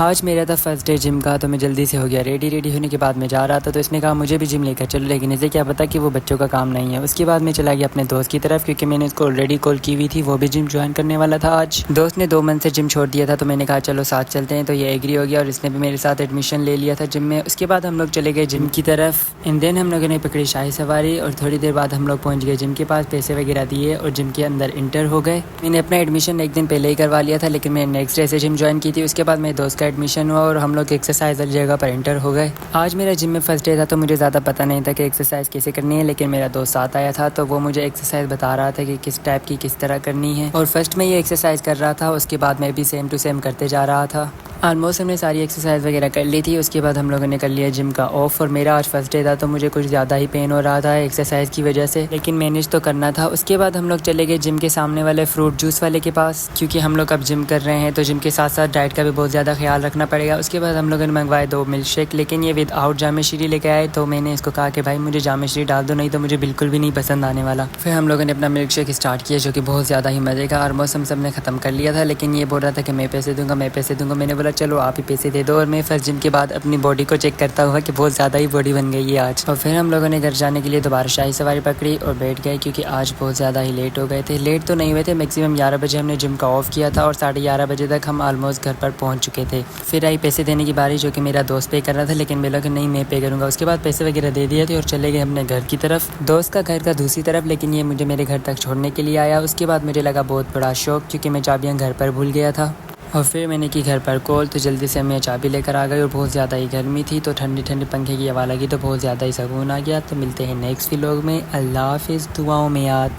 आज मेरा था फर्स्ट डे जिम का, तो मैं जल्दी से हो गया रेडी होने के बाद मैं जा रहा था, तो इसने कहा मुझे भी जिम लेकर चलो, लेकिन इसे क्या पता कि वो बच्चों का काम नहीं है। उसके बाद मैं चला गया अपने दोस्त की तरफ, क्योंकि मैंने उसको ऑलरेडी कॉल की हुई थी, वो भी जिम ज्वाइन करने वाला था आज। दोस्त ने 2 मंथ से जिम छोड़ दिया था, तो मैंने कहा चलो साथ चलते हैं, तो ये एग्री हो गया और इसने भी मेरे साथ एडमिशन ले लिया था जिम में। उसके बाद हम लोग चले गए जिम की तरफ। इन दिन हम लोगों ने पकड़ी शाही सवारी और थोड़ी देर बाद हम लोग पहुँच गए जिम के पास, पैसे वगैरह दिए और जिम के अंदर इंटर हो गए। मैंने अपना एडमिशन एक दिन पहले ही करवा लिया था, लेकिन मैंने नेक्स्ट डे से जिम ज्वाइन की थी। उसके बाद मेरे दोस्त का एडमिशन हुआ और हम लोग एक्सरसाइज वाली जगह पर एंटर हो गए। आज मेरा जिम में फर्स्ट डे था, तो मुझे ज़्यादा पता नहीं था कि एक्सरसाइज कैसे करनी है, लेकिन मेरा दोस्त साथ आया था, तो वो मुझे एक्सरसाइज बता रहा था कि किस टाइप की किस तरह करनी है। और फर्स्ट में ये एक्सरसाइज कर रहा था, उसके बाद मैं भी सेम टू सेम करते जा रहा था। ऑलमोस्ट हमने सारी एक्सरसाइज वगैरह कर ली थी। उसके बाद हम लोगों ने कर लिया जिम का ऑफ, और मेरा आज फर्स्ट डे था, तो मुझे कुछ ज़्यादा ही पेन हो रहा था एक्सरसाइज की वजह से, लेकिन मैनेज तो करना था। उसके बाद हम लोग चले गए जिम के सामने वाले फ्रूट जूस वाले के पास, क्योंकि हम लोग अब जिम कर रहे हैं, तो जिम के साथ साथ डाइट का भी बहुत ज़्यादा ख्याल रखना पड़ेगा। उसके बाद हम लोगों ने मंगवाए 2 मिल्क शेक, लेकिन ये विदाउट जामे श्री लेके आए, तो मैंने इसको कहा कि भाई मुझे जामे श्री डाल दो, नहीं तो मुझे बिल्कुल भी नहीं पसंद आने वाला। फिर हम लोगों ने अपना मिल्क शेक स्टार्ट किया, जो कि बहुत ज़्यादा ही मज़े का। ऑलमोस्ट हम सब ने ख़त्म कर लिया था, लेकिन ये बोल रहा था कि मैं पैसे दूंगा, मैं पैसे दूंगा। मैंने बोला चलो आप ही पैसे दे दो। और मैं फर्स्ट जिम के बाद अपनी बॉडी को चेक करता हुआ कि बहुत ज़्यादा ही बॉडी बन गई है आज। और फिर हम लोगों ने घर जाने के लिए दोबारा शाही सवारी पकड़ी और बैठ गए, क्योंकि आज बहुत ज़्यादा ही लेट हो गए थे। लेट तो नहीं हुए थे, मैक्सिमम 11 बजे हमने जिम का ऑफ किया था और 11:30 बजे तक हम ऑलमोस्ट घर पर पहुँच चुके थे। फिर आई पैसे देने की बारी, जो कि मेरा दोस्त पे कर रहा था, लेकिन बोला कि नहीं मैं पे करूँगा। उसके बाद पैसे वगैरह दे दिए थे और चले गए अपने घर की तरफ। दोस्त का घर का दूसरी तरफ, लेकिन ये मुझे मेरे घर तक छोड़ने के लिए आया। उसके बाद मुझे लगा बहुत बड़ा शौक, क्योंकि मैं चाबियाँ घर पर भूल गया था। और फिर मैंने की घर पर कॉल, तो जल्दी से मैं चाबी लेकर आ गई। और बहुत ज़्यादा ही गर्मी थी, तो ठंडी ठंडी पंखे की हवा लगी, तो बहुत ज़्यादा ही सुकून आ गया। तो मिलते हैं नेक्स्ट व्लॉग में। अल्लाह हाफिज़, दुआओं में याद।